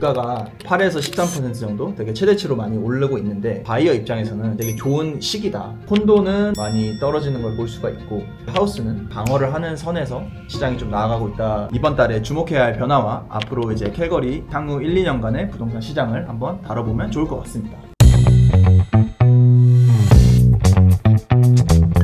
물가가 8에서 13% 정도 되게 최대치로 많이 오르고 있는데 바이어 입장에서는 되게 좋은 시기다. 콘도는 많이 떨어지는 걸 볼 수가 있고 하우스는 방어를 하는 선에서 시장이 좀 나아가고 있다. 이번 달에 주목해야 할 변화와 앞으로 이제 캘거리 향후 1, 2년간의 부동산 시장을 한번 다뤄보면 좋을 것 같습니다.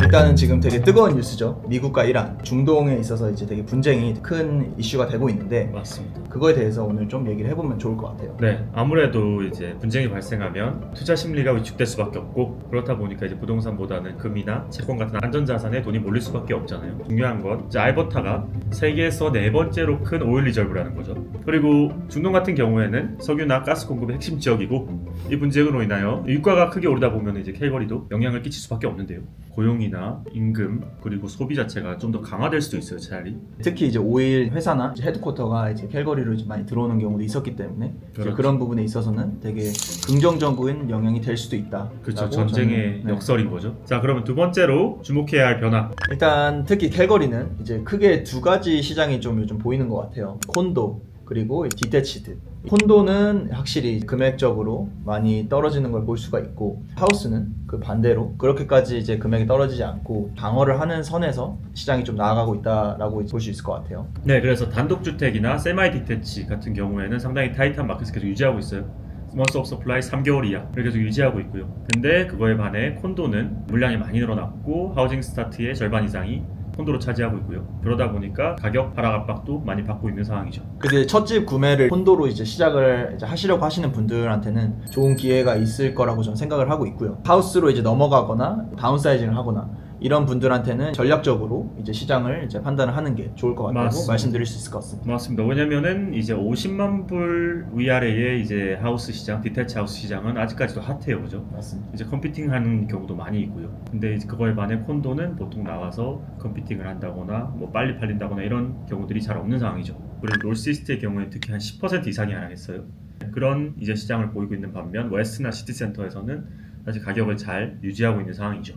일단은 지금 되게 뜨거운 뉴스죠. 미국과 이란, 중동에 있어서 이제 되게 분쟁이 큰 이슈가 되고 있는데 맞습니다. 그거에 대해서 오늘 좀 얘기를 해보면 좋을 것 같아요. 네, 아무래도 이제 분쟁이 발생하면 투자 심리가 위축될 수밖에 없고 그렇다 보니까 이제 부동산보다는 금이나 채권 같은 안전자산에 돈이 몰릴 수밖에 없잖아요. 중요한 건 이제 알버타가 세계에서 4번째로 큰 오일 리저브라는 거죠. 그리고 중동 같은 경우에는 석유나 가스 공급의 핵심 지역이고 이 분쟁으로 인하여 유가가 크게 오르다 보면 이제 캘거리도 영향을 끼칠 수밖에 없는데요. 고용이나 임금 그리고 소비 자체가 좀 더 강화될 수도 있어요, 차라리. 특히 이제 오일 회사나 이제 헤드쿼터가 이제 캘거리로 이제 많이 들어오는 경우도 있었기 때문에 그렇죠. 그런 부분에 있어서는 되게 긍정적인 영향이 될 수도 있다. 그렇죠. 전쟁의 역설인 거죠. 자, 그러면 두 번째로 주목해야 할 변화. 일단 특히 캘거리는 이제 크게 두 가지 시장이 좀 요즘 보이는 것 같아요. 콘도 그리고 디태치드. 콘도는 확실히 금액적으로 많이 떨어지는 걸 볼 수가 있고 하우스는 그 반대로 그렇게까지 이제 금액이 떨어지지 않고 방어를 하는 선에서 시장이 좀 나아가고 있다라고 볼 수 있을 것 같아요. 네, 그래서 단독주택이나 세마이 디태치 같은 경우에는 상당히 타이트한 마켓을 계속 유지하고 있어요. months of supply 3개월 이하 이렇게 계속 유지하고 있고요. 근데 그거에 반해 콘도는 물량이 많이 늘어났고 하우징 스타트의 절반 이상이 콘도로 차지하고 있고요. 그러다 보니까 가격 하락 압박도 많이 받고 있는 상황이죠. 근데 첫 집 구매를 콘도로 이제 시작을 이제 하시려고 하시는 분들한테는 좋은 기회가 있을 거라고 저는 생각을 하고 있고요. 하우스로 이제 넘어가거나 다운사이징을 하거나 이런 분들한테는 전략적으로 이제 시장을 이제 판단을 하는 게 좋을 것 같다고 맞습니다. 말씀드릴 수 있을 것 같습니다. 맞습니다. 왜냐면은 이제 50만 불 위아래의 이제 하우스 시장, 디태치 하우스 시장은 아직까지도 핫해요, 그죠? 맞습니다. 이제 컴피팅하는 경우도 많이 있고요. 근데 이제 그거에 반해 콘도는 보통 나와서 컴피팅을 한다거나 뭐 빨리 팔린다거나 이런 경우들이 잘 없는 상황이죠. 그리고 롤시스트의 경우에 특히 한 10% 이상이 하락했어요. 그런 이제 시장을 보이고 있는 반면 웨스트나 시티센터에서는 아직 가격을 잘 유지하고 있는 상황이죠.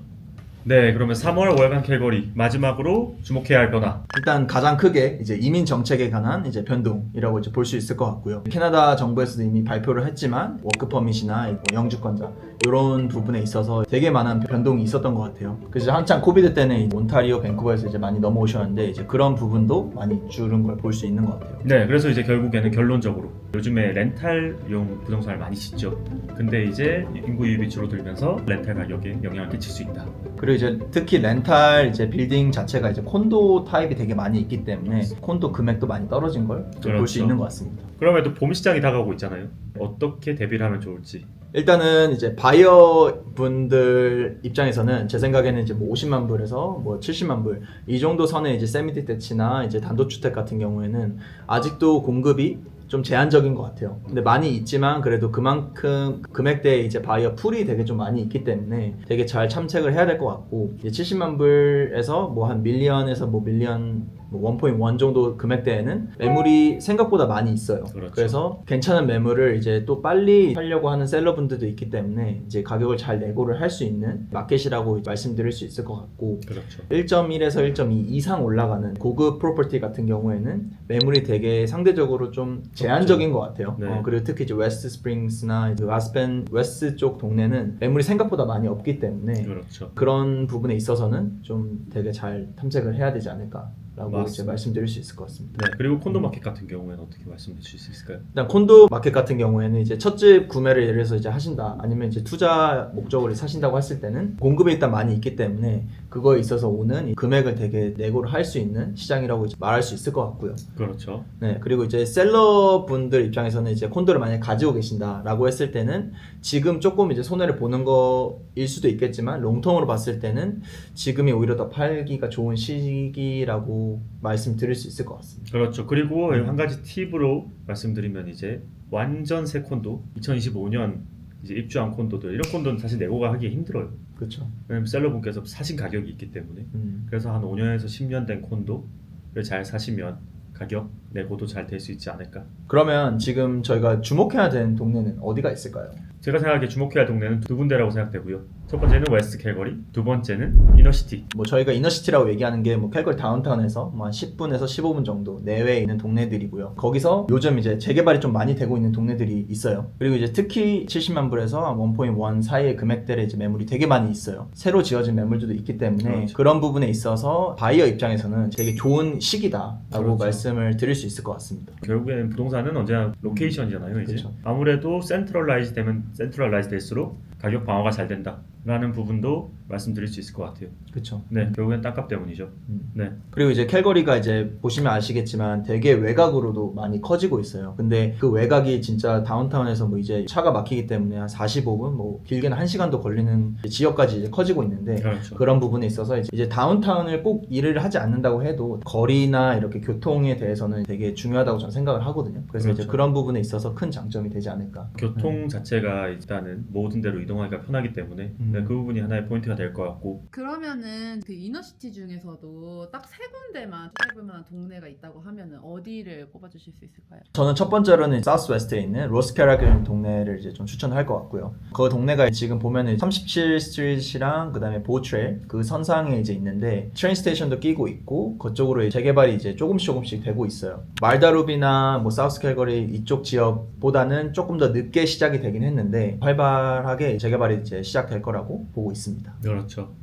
네, 그러면 3월 월간 캘거리 마지막으로 주목해야 할 변화. 일단 가장 크게 이제 이민 정책에 관한 이제 변동이라고 이제 볼 수 있을 것 같고요. 캐나다 정부에서도 이미 발표를 했지만 워크 퍼밋이나 뭐 영주권자 이런 부분에 있어서 되게 많은 변동이 있었던 것 같아요. 그래서 한창 코비드 때는 온타리오, 밴쿠버에서 이제 많이 넘어오셨는데 이제 그런 부분도 많이 줄은 걸 볼 수 있는 것 같아요. 네, 그래서 이제 결국에는 결론적으로 요즘에 렌탈용 부동산을 많이 짓죠. 근데 이제 인구 유입이 줄어들면서 렌탈 가격에 영향을 끼칠 수 있다. 그리고 이제 특히 렌탈 이제 빌딩 자체가 이제 콘도 타입이 되게 많이 있기 때문에 콘도 금액도 많이 떨어진 걸 볼 수 그렇죠. 있는 것 같습니다. 그럼에도 봄 시장이 다가오고 있잖아요. 어떻게 대비를 하면 좋을지. 일단은 이제 바이어 분들 입장에서는 제 생각에는 이제 뭐 50만 불에서 뭐 70만 불 이 정도 선의 이제 세미디태치나 이제 단독주택 같은 경우에는 아직도 공급이 좀 제한적인 것 같아요. 근데 많이 있지만 그래도 그만큼 금액대의 이제 바이어 풀이 되게 좀 많이 있기 때문에 되게 잘 참책을 해야 될 것 같고 이제 70만 불에서 뭐 한 밀리언에서 뭐 밀리언 뭐 1.1 정도 금액대에는 매물이 생각보다 많이 있어요. 그렇죠. 그래서 괜찮은 매물을 이제 또 빨리 살려고 하는 셀러분들도 있기 때문에 이제 가격을 잘 내고를 할 수 있는 마켓이라고 말씀드릴 수 있을 것 같고 그렇죠. 1.1에서 1.2 이상 올라가는 고급 프로퍼티 같은 경우에는 매물이 되게 상대적으로 좀 제한적인 것 같아요. 네. 그리고 특히 이제 웨스트 스프링스나 이제 아스펜 웨스트 쪽 동네는 매물이 생각보다 많이 없기 때문에 그렇죠. 그런 부분에 있어서는 좀 되게 잘 탐색을 해야 되지 않을까 라고 이제 맞습니다. 말씀드릴 수 있을 것 같습니다. 네, 그리고 콘도 마켓 같은 경우에는 어떻게 말씀해 주실 수 있을까요? 일단 콘도 마켓 같은 경우에는 이제 첫 집 구매를 예를 들어서 이제 하신다 아니면 이제 투자 목적으로 사신다고 했을 때는 공급이 일단 많이 있기 때문에 그거에 있어서 오는 이 금액을 되게 내고를 할 수 있는 시장이라고 이제 말할 수 있을 것 같고요. 그렇죠. 네, 그리고 이제 셀러 분들 입장에서는 이제 콘도를 만약에 가지고 계신다라고 했을 때는 지금 조금 이제 손해를 보는 거일 수도 있겠지만 롱텀으로 봤을 때는 지금이 오히려 더 팔기가 좋은 시기라고 말씀드릴 수 있을 것 같습니다. 그렇죠. 그리고 한 가지 팁으로 말씀드리면 이제 완전 새 콘도 2025년 이제 입주한 콘도들 이런 콘도는 사실 내고가 하기 힘들어요. 그렇죠. 왜냐면 셀러분께서 사신 가격이 있기 때문에. 그래서 한 5년에서 10년 된 콘도를 잘 사시면 가격 내고도 잘 될 수 있지 않을까. 그러면 지금 저희가 주목해야 되는 동네는 어디가 있을까요? 제가 생각하기에 주목해야 할 동네는 두 군데라고 생각되고요. 첫 번째는 웨스트 캘거리, 두 번째는 이너시티. 뭐 저희가 이너시티라고 얘기하는 게 뭐 캘거리 다운타운에서 뭐 한 10분에서 15분 정도 내외에 있는 동네들이고요. 거기서 요즘 이제 재개발이 좀 많이 되고 있는 동네들이 있어요. 그리고 이제 특히 70만 불에서 1.1 사이의 금액대의 이제 매물이 되게 많이 있어요. 새로 지어진 매물들도 있기 때문에 그렇죠. 그런 부분에 있어서 바이어 입장에서는 되게 좋은 시기다라고 그렇죠. 말씀을 드릴 수 있을 것 같습니다. 결국에는 부동산은 언제나 로케이션이잖아요. 이제 그렇죠. 아무래도 센트럴라이즈 되면 센트럴라이즈 될수록 가격 방어가 잘 된다라는 부분도 말씀드릴 수 있을 것 같아요. 그렇죠. 네, 결국엔 땅값 때문이죠. 네, 그리고 이제 캘거리가 이제 보시면 아시겠지만 되게 외곽으로도 많이 커지고 있어요. 근데 그 외곽이 진짜 다운타운에서 뭐 이제 차가 막히기 때문에 한 45분, 뭐 길게는 1시간도 걸리는 지역까지 이제 커지고 있는데 그렇죠. 그런 부분에 있어서 이제 다운타운을 꼭 일을 하지 않는다고 해도 거리나 이렇게 교통에 대해서는 되게 중요하다고 저는 생각을 하거든요. 그래서 이제 그렇죠. 그런 부분에 있어서 큰 장점이 되지 않을까. 교통 자체가 일단은 모든 데로 이동하기가 편하기 때문에 네, 그 부분이 하나의 포인트가 될 것 같고. 그러면은 그 이너시티 중에서도 딱 세 군데만 투자해볼 만한 동네가 있다고 하면은 어디를 꼽아주실 수 있을까요? 저는 첫 번째로는 사우스 웨스트에 있는 로스캐락이라는 동네를 이제 좀 추천할 것 같고요. 그 동네가 지금 보면은 37 스트리트랑 그다음에 보트레일 그 선상에 이제 있는데 트레인 스테이션도 끼고 있고 그쪽으로 재개발이 이제 조금씩 되고 있어요. 말다루비나 뭐 사우스 캘거리 이쪽 지역보다는 조금 더 늦게 시작이 되긴 했는데 활발하게 재개발이 이제 시작될 거라고 보고 있습니다. 그렇죠.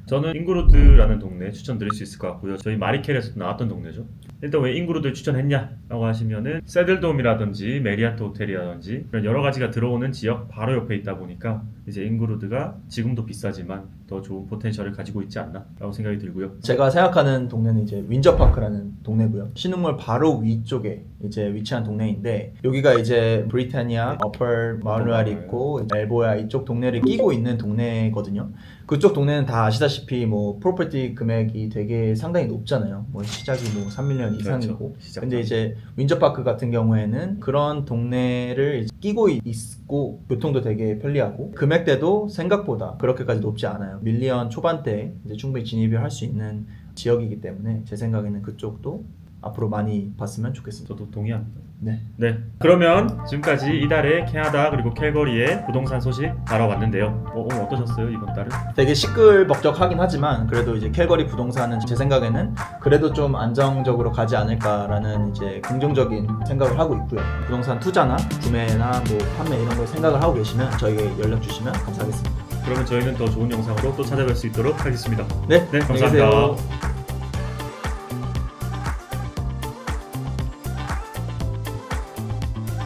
저는 잉그루드라는 동네 추천드릴 수 있을 것 같고요. 저희 마리켈에서도 나왔던 동네죠. 일단 왜 잉그루드를 추천했냐라고 하시면은 세들돔이라든지 메리아트 호텔이라든지 이런 여러 가지가 들어오는 지역 바로 옆에 있다 보니까 이제 잉그루드가 지금도 비싸지만 더 좋은 포텐셜을 가지고 있지 않나라고 생각이 들고요. 제가 생각하는 동네는 이제 윈저파크라는 동네고요. 신흥물 바로 위쪽에 이제 위치한 동네인데 여기가 이제 브리타니아, 어퍼 마누알 있고 엘보야 이쪽 동네를 끼고 있는 동네거든요. 그쪽 동네는 다 아시다시피 뭐 프로퍼티 금액이 되게 상당히 높잖아요. 뭐 시작이 뭐 3밀리언 이상이고. 그렇죠. 근데 이제 윈저파크 같은 경우에는 그런 동네를 끼고 있고 교통도 되게 편리하고 금액대도 생각보다 그렇게까지 높지 않아요. 밀리언 초반대에 이제 충분히 진입을 할 수 있는 지역이기 때문에 제 생각에는 그쪽도 앞으로 많이 봤으면 좋겠습니다. 저도 동의합니다. 네. 네, 그러면 지금까지 이달의 캐나다 그리고 캘거리의 부동산 소식 다뤄봤는데요. 오늘 어떠셨어요 이번 달은? 되게 시끌벅적하긴 하지만 그래도 이제 캘거리 부동산은 제 생각에는 그래도 좀 안정적으로 가지 않을까라는 이제 긍정적인 생각을 하고 있고요. 부동산 투자나 구매나 뭐 판매 이런 걸 생각을 하고 계시면 저희에게 연락 주시면 감사하겠습니다. 그러면 저희는 더 좋은 영상으로 또 찾아뵐 수 있도록 하겠습니다. 네, 네, 안녕히 감사합니다. 계세요.